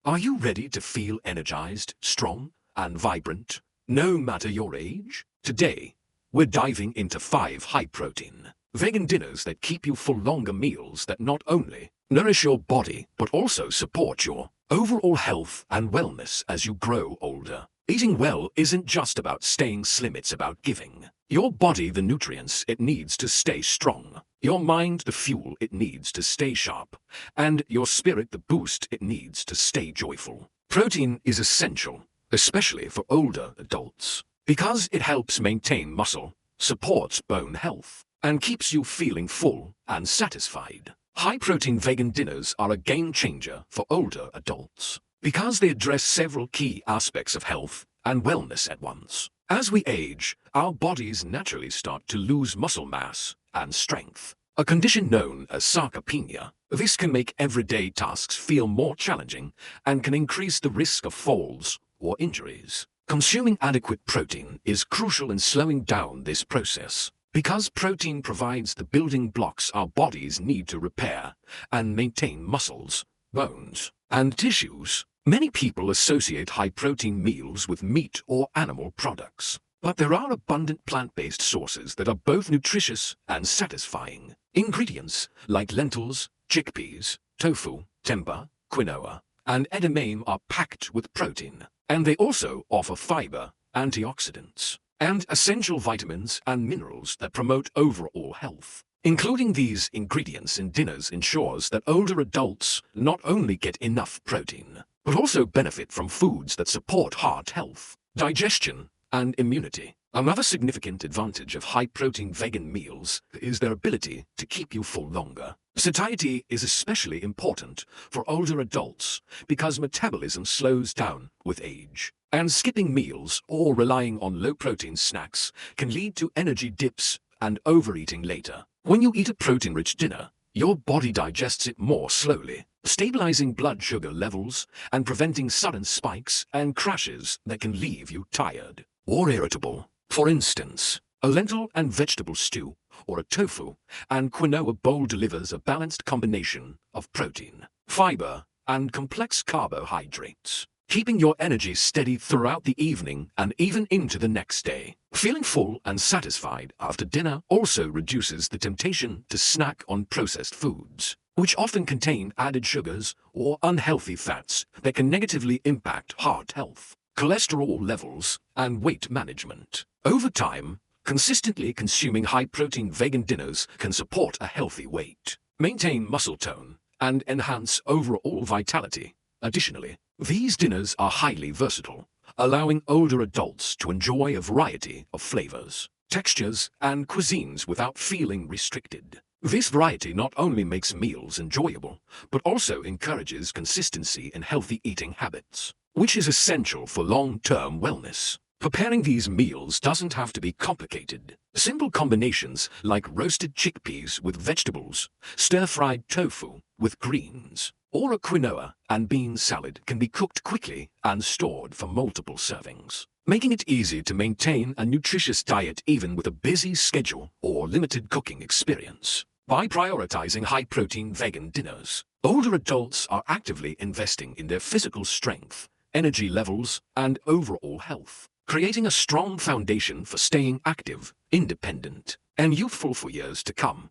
Are you ready to feel energized, strong, and vibrant, no matter your age? Today, we're diving into 5 high-protein, vegan dinners that keep you full, longer meals that not only nourish your body but also support your overall health and wellness as you grow older. Eating well isn't just about staying slim, it's about giving your body the nutrients it needs to stay strong, your mind the fuel it needs to stay sharp, and your spirit the boost it needs to stay joyful. Protein is essential, especially for older adults, because it helps maintain muscle, supports bone health, and keeps you feeling full and satisfied. High-protein vegan dinners are a game changer for older adults because they address several key aspects of health and wellness at once. As we age, our bodies naturally start to lose muscle mass and strength, a condition known as sarcopenia. This can make everyday tasks feel more challenging and can increase the risk of falls or injuries. Consuming adequate protein is crucial in slowing down this process, because protein provides the building blocks our bodies need to repair and maintain muscles, bones, and tissues. Many people associate high-protein meals with meat or animal products, but there are abundant plant-based sources that are both nutritious and satisfying. Ingredients like lentils, chickpeas, tofu, tempeh, quinoa, and edamame are packed with protein, and they also offer fiber, antioxidants, and essential vitamins and minerals that promote overall health. Including these ingredients in dinners ensures that older adults not only get enough protein, but also benefit from foods that support heart health, digestion, and immunity. Another significant advantage of high-protein vegan meals is their ability to keep you full longer. Satiety is especially important for older adults because metabolism slows down with age, and skipping meals or relying on low-protein snacks can lead to energy dips and overeating later. When you eat a protein-rich dinner, your body digests it more slowly, stabilizing blood sugar levels and preventing sudden spikes and crashes that can leave you tired or irritable. For instance, a lentil and vegetable stew or a tofu and quinoa bowl delivers a balanced combination of protein, fiber, and complex carbohydrates, keeping your energy steady throughout the evening and even into the next day. Feeling full and satisfied after dinner also reduces the temptation to snack on processed foods, which often contain added sugars or unhealthy fats that can negatively impact heart health, cholesterol levels, and weight management. Over time, consistently consuming high-protein vegan dinners can support a healthy weight, maintain muscle tone, and enhance overall vitality. Additionally, these dinners are highly versatile, allowing older adults to enjoy a variety of flavors, textures, and cuisines without feeling restricted. This variety not only makes meals enjoyable, but also encourages consistency in healthy eating habits, which is essential for long-term wellness. Preparing these meals doesn't have to be complicated. Simple combinations like roasted chickpeas with vegetables, stir-fried tofu with greens, or a quinoa and bean salad can be cooked quickly and stored for multiple servings, making it easy to maintain a nutritious diet even with a busy schedule or limited cooking experience. By prioritizing high-protein vegan dinners, older adults are actively investing in their physical strength, energy levels, and overall health, creating a strong foundation for staying active, independent, and youthful for years to come.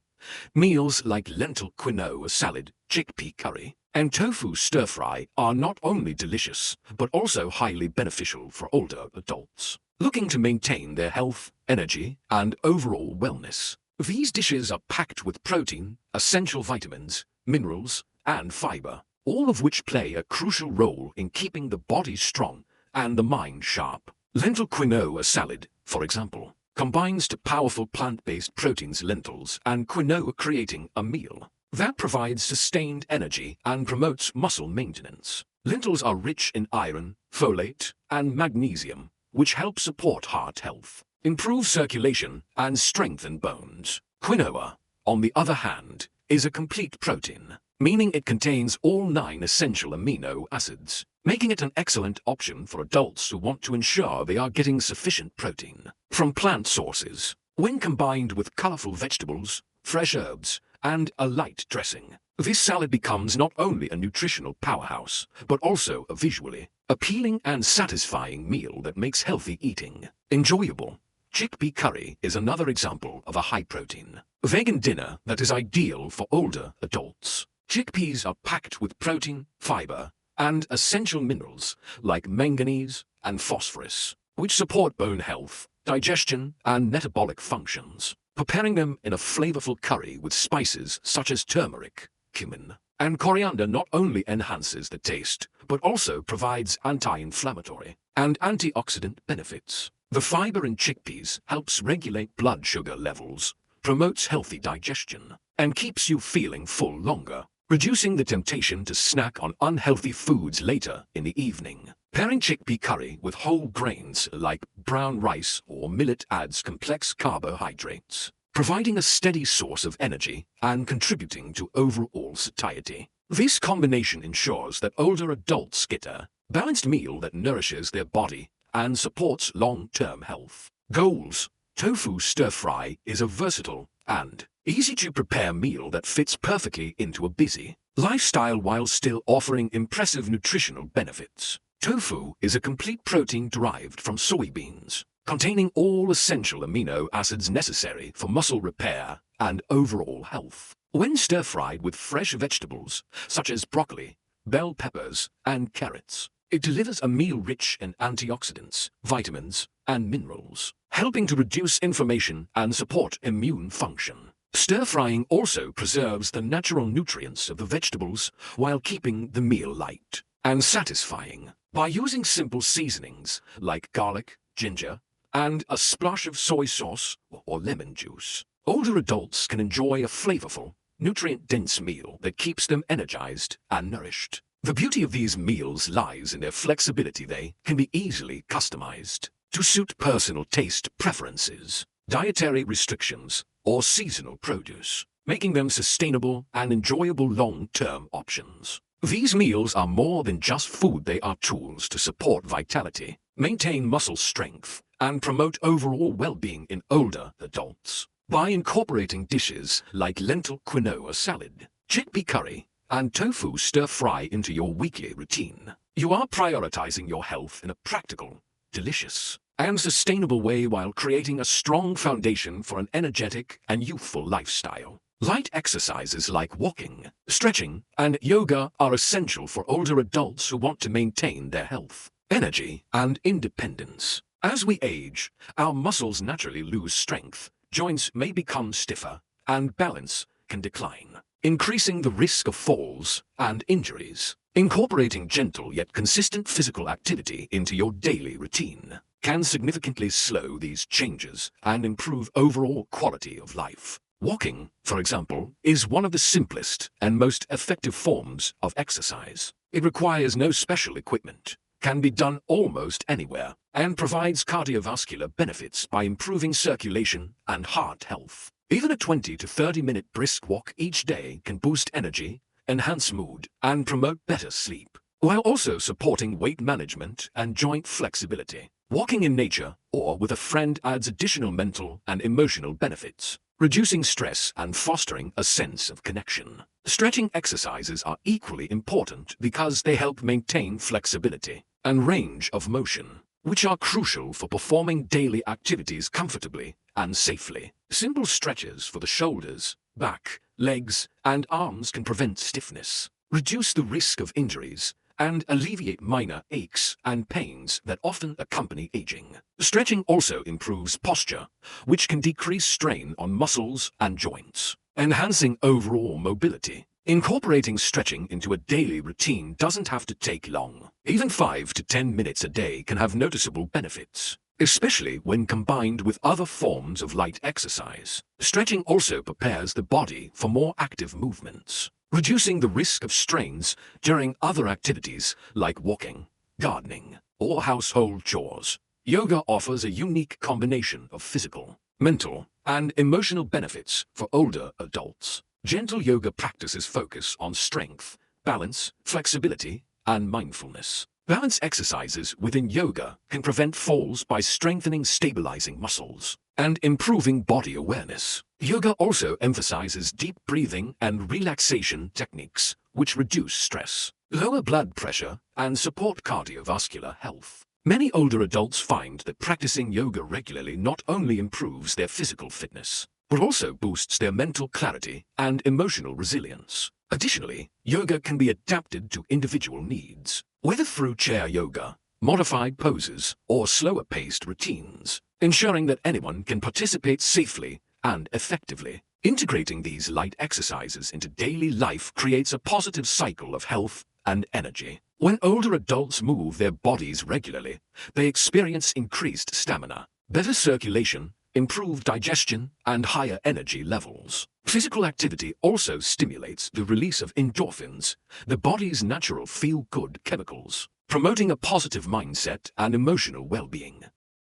Meals like lentil quinoa salad, chickpea curry, and tofu stir-fry are not only delicious, but also highly beneficial for older adults looking to maintain their health, energy, and overall wellness. These dishes are packed with protein, essential vitamins, minerals, and fiber, all of which play a crucial role in keeping the body strong and the mind sharp. Lentil quinoa salad, for example, combines two powerful plant-based proteins, lentils and quinoa, creating a meal that provides sustained energy and promotes muscle maintenance. Lentils are rich in iron, folate, and magnesium, which help support heart health, improve circulation, and strengthen bones. Quinoa, on the other hand, is a complete protein, meaning it contains all 9 essential amino acids, making it an excellent option for adults who want to ensure they are getting sufficient protein from plant sources. When combined with colorful vegetables, fresh herbs, and a light dressing, This salad becomes not only a nutritional powerhouse, but also a visually appealing and satisfying meal that makes healthy eating enjoyable. Chickpea curry is another example of a high-protein vegan dinner that is ideal for older adults. Chickpeas are packed with protein, fiber, and essential minerals like manganese and phosphorus, which support bone health, digestion, and metabolic functions. Preparing them in a flavorful curry with spices such as turmeric, cumin, and coriander not only enhances the taste, but also provides anti-inflammatory and antioxidant benefits. The fiber in chickpeas helps regulate blood sugar levels, promotes healthy digestion, and keeps you feeling full longer, reducing the temptation to snack on unhealthy foods later in the evening. Pairing chickpea curry with whole grains like brown rice or millet adds complex carbohydrates, providing a steady source of energy and contributing to overall satiety. This combination ensures that older adults get a balanced meal that nourishes their body and supports long-term health. Goals. Tofu stir-fry is a versatile and easy-to-prepare meal that fits perfectly into a busy lifestyle while still offering impressive nutritional benefits. Tofu is a complete protein derived from soybeans, containing all essential amino acids necessary for muscle repair and overall health. When stir-fried with fresh vegetables, such as broccoli, bell peppers, and carrots, it delivers a meal rich in antioxidants, vitamins, and minerals, helping to reduce inflammation and support immune function. Stir-frying also preserves the natural nutrients of the vegetables while keeping the meal light and satisfying. By using simple seasonings like garlic, ginger, and a splash of soy sauce or lemon juice, older adults can enjoy a flavorful, nutrient-dense meal that keeps them energized and nourished. The beauty of these meals lies in their flexibility. They can be easily customized to suit personal taste preferences, dietary restrictions, or seasonal produce, making them sustainable and enjoyable long-term options. These meals are more than just food. They are tools to support vitality, maintain muscle strength, and promote overall well-being in older adults. By incorporating dishes like lentil quinoa salad, chickpea curry, and tofu stir-fry into your weekly routine, you are prioritizing your health in a practical, delicious, and sustainable way while creating a strong foundation for an energetic and youthful lifestyle. Light exercises like walking, stretching, and yoga are essential for older adults who want to maintain their health, energy, and independence. As we age, our muscles naturally lose strength, joints may become stiffer, and balance can decline, increasing the risk of falls and injuries. Incorporating gentle yet consistent physical activity into your daily routine can significantly slow these changes and improve overall quality of life. Walking, for example, is one of the simplest and most effective forms of exercise. It requires no special equipment, can be done almost anywhere, and provides cardiovascular benefits by improving circulation and heart health. Even a 20 to 30-minute brisk walk each day can boost energy, enhance mood, and promote better sleep, while also supporting weight management and joint flexibility. Walking in nature or with a friend adds additional mental and emotional benefits, reducing stress and fostering a sense of connection. Stretching exercises are equally important because they help maintain flexibility and range of motion, which are crucial for performing daily activities comfortably and safely. Simple stretches for the shoulders, back, legs, and arms can prevent stiffness, reduce the risk of injuries, and alleviate minor aches and pains that often accompany aging. Stretching also improves posture, which can decrease strain on muscles and joints, enhancing overall mobility. Incorporating stretching into a daily routine doesn't have to take long. Even 5 to 10 minutes a day can have noticeable benefits, especially when combined with other forms of light exercise. Stretching also prepares the body for more active movements, reducing the risk of strains during other activities like walking, gardening, or household chores. Yoga offers a unique combination of physical, mental, and emotional benefits for older adults. Gentle yoga practices focus on strength, balance, flexibility, and mindfulness. Balance exercises within yoga can prevent falls by strengthening stabilizing muscles, and improving body awareness. Yoga also emphasizes deep breathing and relaxation techniques, which reduce stress, lower blood pressure, and support cardiovascular health. Many older adults find that practicing yoga regularly not only improves their physical fitness, but also boosts their mental clarity and emotional resilience. Additionally, yoga can be adapted to individual needs, whether through chair yoga, modified poses, or slower-paced routines, ensuring that anyone can participate safely and effectively. Integrating these light exercises into daily life creates a positive cycle of health and energy. When older adults move their bodies regularly, they experience increased stamina, better circulation, improved digestion, and higher energy levels. Physical activity also stimulates the release of endorphins, the body's natural feel-good chemicals, promoting a positive mindset and emotional well-being.